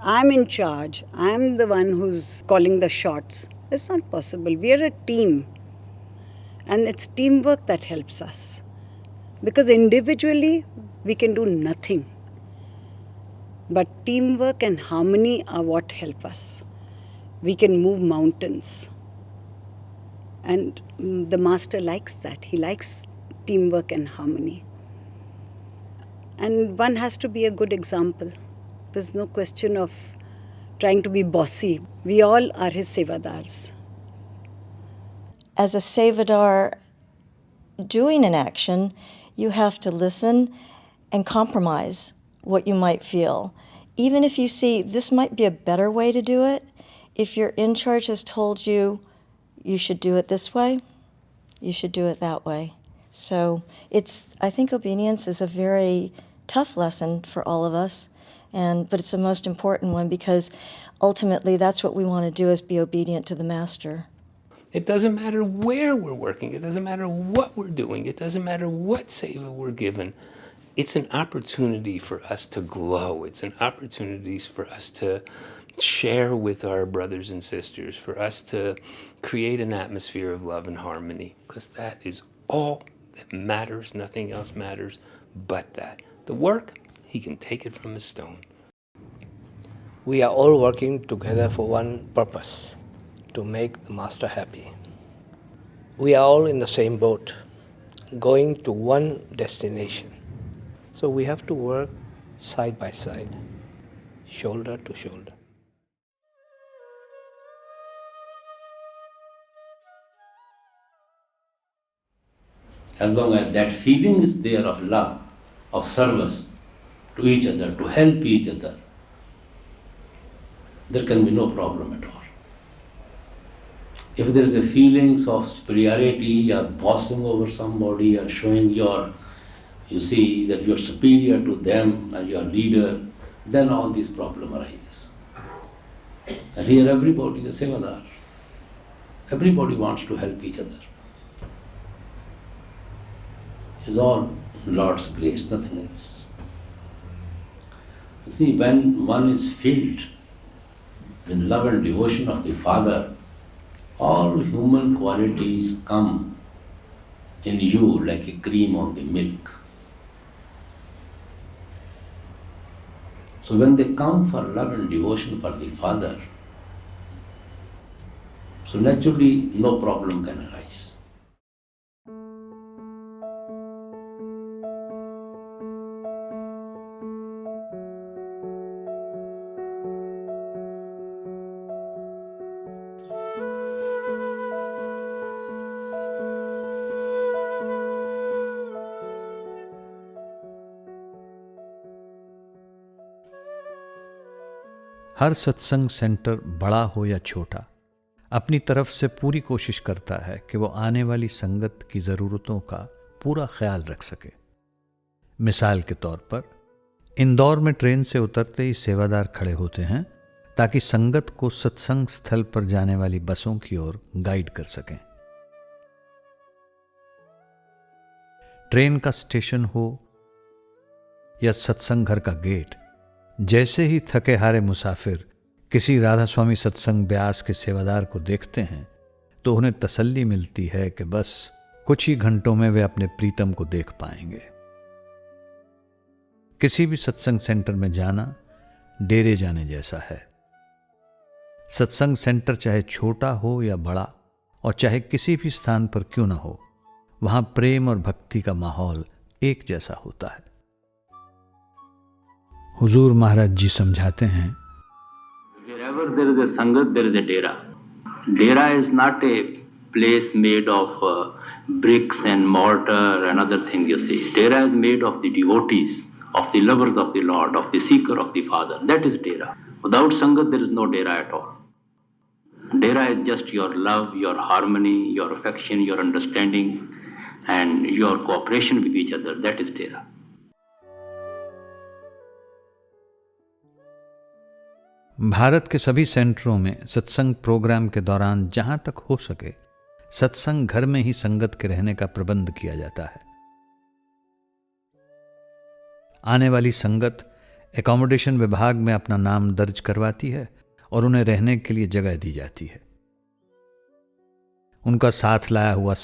I'm in charge, I'm the one who's calling the shots, it's not possible. We are a team. And it's teamwork that helps us. Because individually, we can do nothing. But teamwork and harmony are what help us. We can move mountains. And the Master likes that. He likes teamwork and harmony. And one has to be a good example. There's no question of trying to be bossy. We all are his sevadars. As a sevadar doing an action, you have to listen and compromise what you might feel. Even if you see this might be a better way to do it, if your in charge has told you you should do it this way, you should do it that way. So I think obedience is a very tough lesson for all of us, but it's the most important one because ultimately that's what we want to do is be obedient to the Master. It doesn't matter where we're working. It doesn't matter what we're doing. It doesn't matter what seva we're given. It's an opportunity for us to glow. It's an opportunity for us to share with our brothers and sisters, for us to create an atmosphere of love and harmony, because that is all that matters. Nothing else matters but that. The work, he can take it from a stone. We are all working together for one purpose, to make the Master happy. We are all in the same boat, going to one destination. So we have to work side by side, shoulder to shoulder. As long as that feeling is there of love, of service to each other, to help each other, there can be no problem at all. If there is a feelings of superiority or bossing over somebody or showing you see that you're superior to them as your leader, then all this problem arises. And here everybody is a sevadar. Everybody wants to help each other. It's all Lord's grace, nothing else. You see, when one is filled with love and devotion of the Father, all human qualities come in you like a cream on the milk. So when they come for love and devotion for the Father, so naturally no problem can arise. हर सत्संग centre बड़ा हो या छोटा अपनी तरफ से पूरी कोशिश करता है कि वो आने वाली संगत की ज़रूरतों का पूरा ख्याल रख सके। मिसाल के तौर पर इंदौर में ट्रेन से उतरते ही सेवादार खड़े होते हैं ताकि संगत को सत्संग स्थल पर जाने वाली बसों की ओर गाइड कर सकें। ट्रेन का स्टेशन हो या सत्संग घर का गेट, जैसे ही थके हारे मुसाफिर किसी राधा स्वामी सत्संग ब्यास के सेवादार को देखते हैं तो उन्हें तसल्ली मिलती है कि बस कुछ ही घंटों में वे अपने प्रीतम को देख पाएंगे। किसी भी सत्संग सेंटर में जाना डेरे जाने जैसा है। सत्संग सेंटर चाहे छोटा हो या बड़ा और चाहे किसी भी स्थान पर क्यों ना हो, वहां प्रेम और भक्ति का माहौल एक जैसा होता है। हुजूर महाराज जी समझाते हैं, Wherever there is a sangat, there is a dera. Dera is not a place made of bricks and mortar and other things, you see. Dera is made of the devotees, of the lovers of the Lord, of the seeker of the Father. That is Dera. Without Sangat, there is no Dera at all. Dera is just your love, your harmony, your affection, your understanding, and your cooperation with each other. That is Dera. Bharat के सभी सेंटरों में सत्संग programme के दौरान जहां तक हो सके सत्संग घर में ही संगत के रहने का प्रबंध किया जाता है। आने वाली संगत एकोमोडेशन विभाग में अपना नाम दर्ज करवाती है और उन्हें रहने के लिए जगह दी जाती है। उनका साथ लाया हुआ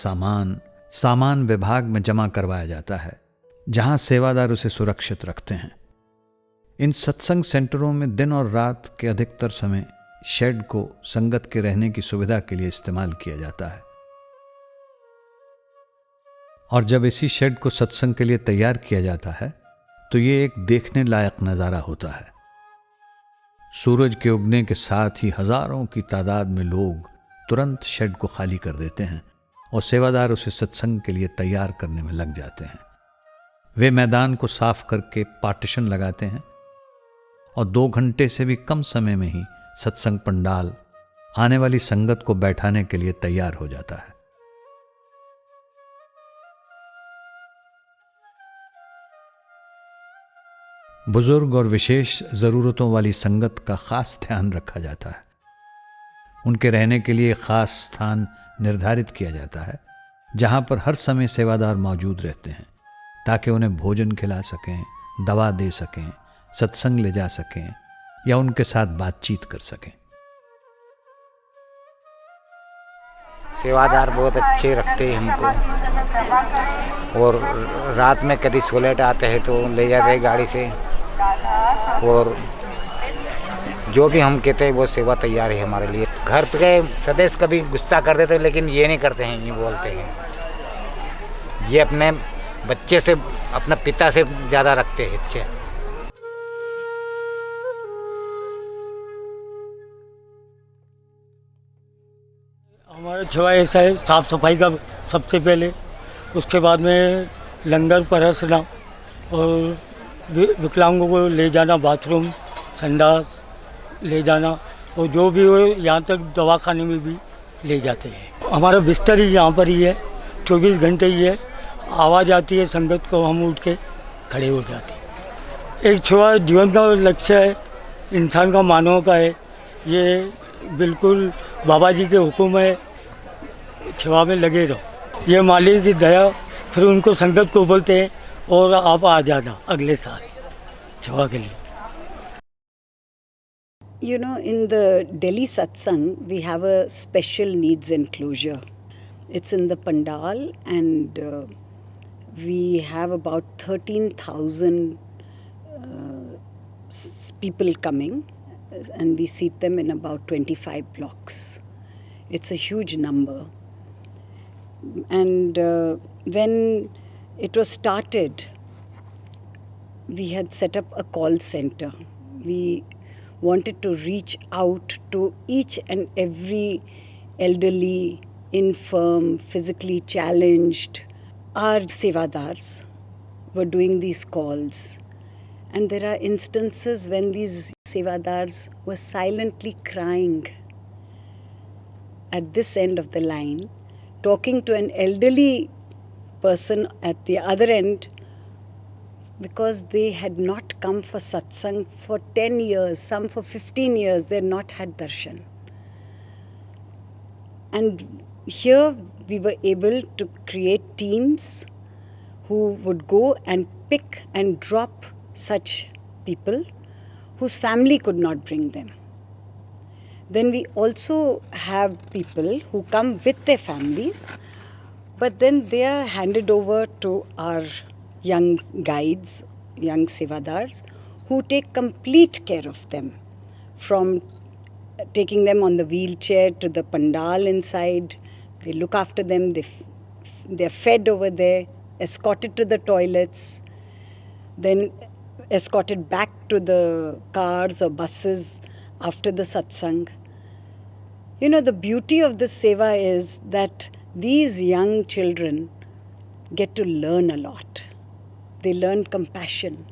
सामान विभाग में जमा करवाया जाता है, जहां सेवादार उसे सुरक्षित रखते हैं। इन सत्संग सेंटरों में दिन और रात के अधिकतर समय शेड को संगत के रहने की सुविधा के लिए इस्तेमाल किया जाता है। और जब इसी शेड को सत्संग के लिए तैयार किया जाता है तो ये एक देखने लायक नज़ारा होता है। सूरज के उगने के साथ ही हजारों की तादाद में लोग तुरंत शेड को खाली कर देते हैं और सेवादार उसे सत्संग के लिए तैयार करने में लग जाते हैं। वे मैदान को साफ करके पार्टीशन लगाते हैं और 2 घंटे से भी कम समय में ही सत्संग पंडाल आने वाली संगत को बैठाने के लिए तैयार हो जाता है। बुजुर्ग और विशेष ज़रूरतों वाली संगत का खास ध्यान रखा जाता है। उनके रहने के लिए खास स्थान निर्धारित किया जाता है, जहां पर हर समय सेवादार मौजूद रहते हैं ताकि उन्हें भोजन खिला सकें, दवा दे सकें, सत्संग ले जा सकें या उनके साथ बातचीत कर सकें। सेवादार बहुत अच्छे रखते हैं हमको, और रात में कभी सोलेट आते हैं तो ले जाते हैं गाड़ी से, और जो भी हम कहते हैं वो सेवा तैयार है हमारे लिए। घर पे सदस्य कभी गुस्सा कर देते हैं, लेकिन ये नहीं करते हैं, ये बोलते हैं ये अपने बच्चे से, अपने पिता से ज़्यादा रखते हैं अच्छे। हमारा सेवा ऐसा है, साफ़ सफाई का सबसे पहले, उसके बाद में लंगर परसना और विकलांगों को ले जाना बाथरूम, संडास ले जाना, और जो भी हो यहाँ तक दवाखाने में भी ले जाते हैं। हमारा बिस्तर ही यहाँ पर ही है, 24 घंटे ही है। आवाज़ आती है संगत को, हम उठ के खड़े हो जाते हैं। एक सेवा जीवन का लक्ष्य है, इंसान का, मानव का है। ये बिल्कुल बाबा जी के हुक्म है, सेवा में लगे रहो। ये मालिक की दया, फिर उनको संगत को बोलते हैं और आप आ जाना अगले साल सेवा के लिए। You know, in the Delhi satsang, we have a special needs enclosure. It's in the pandal, and we have about 13,000 people coming, and we seat them in about 25 blocks. It's a huge number. And when it was started, we had set up a call center. We wanted to reach out to each and every elderly, infirm, physically challenged. Our sevadars were doing these calls, and there are instances when these sevadars were silently crying at this end of the line, talking to an elderly person at the other end, because they had not come for satsang for 10 years, some for 15 years, they had not had darshan. And here we were able to create teams who would go and pick and drop such people whose family could not bring them. Then we also have people who come with their families, but then they are handed over to our young guides, young sevadars, who take complete care of them, from taking them on the wheelchair to the pandal inside. They look after them, they're fed over there, escorted to the toilets, then escorted back to the cars or buses after the satsang. You know, the beauty of this seva is that these young children get to learn a lot. They learn compassion.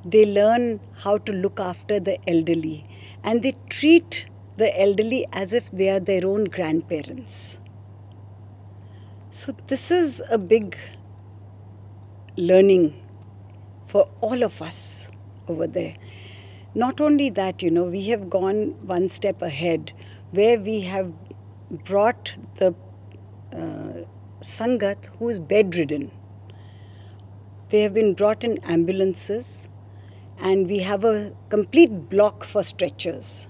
They learn how to look after the elderly. And they treat the elderly as if they are their own grandparents. So this is a big learning for all of us over there. Not only that, we have gone one step ahead where we have brought the Sangat who is bedridden. They have been brought in ambulances and we have a complete block for stretchers.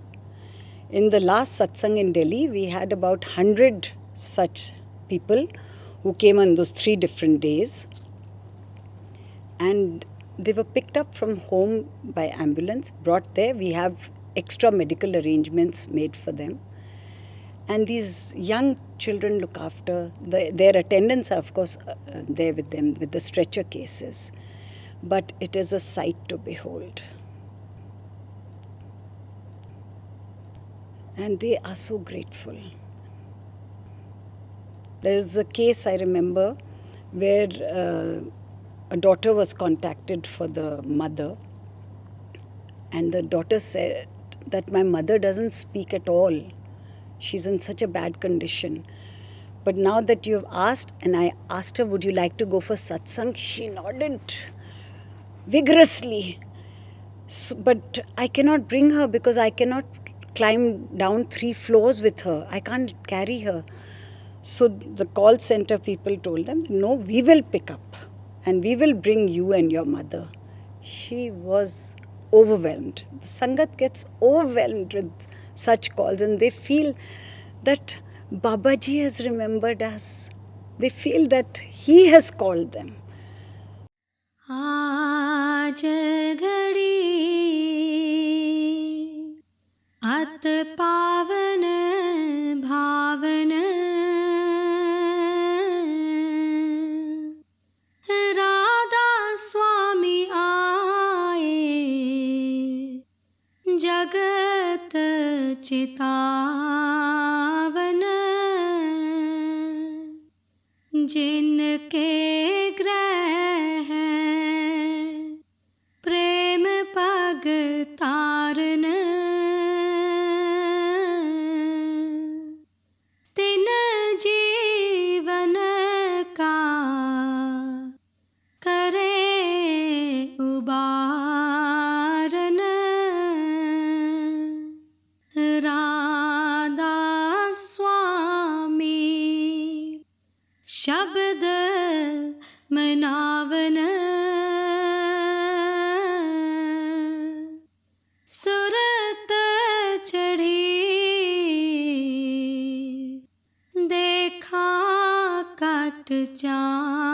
In the last satsang in Delhi, we had about 100 such people who came on those 3 different days. And they were picked up from home by ambulance, brought there. We have extra medical arrangements made for them. And these young children look after, their attendants are of course there with them with the stretcher cases. But it is a sight to behold. And they are so grateful. There is a case I remember where a daughter was contacted for the mother. And the daughter said that my mother doesn't speak at all. She's in such a bad condition. But now that you've asked, and I asked her, would you like to go for satsang? She nodded vigorously. So, but I cannot bring her because I cannot climb down 3 floors with her. I can't carry her. So the call center people told them, no, we will pick up and we will bring you and your mother. She was overwhelmed. The Sangat gets overwhelmed with such calls and they feel that Babaji has remembered us. They feel that he has called them. आज घड़ी अत पावन भावन राधा स्वामी आए जगत चितावन जिनके ग्रह प्रेम पग तारन तिन जीवन का करे उबारन राधा स्वामी शब्द मनावन सुरत चढ़ी देखा कट जा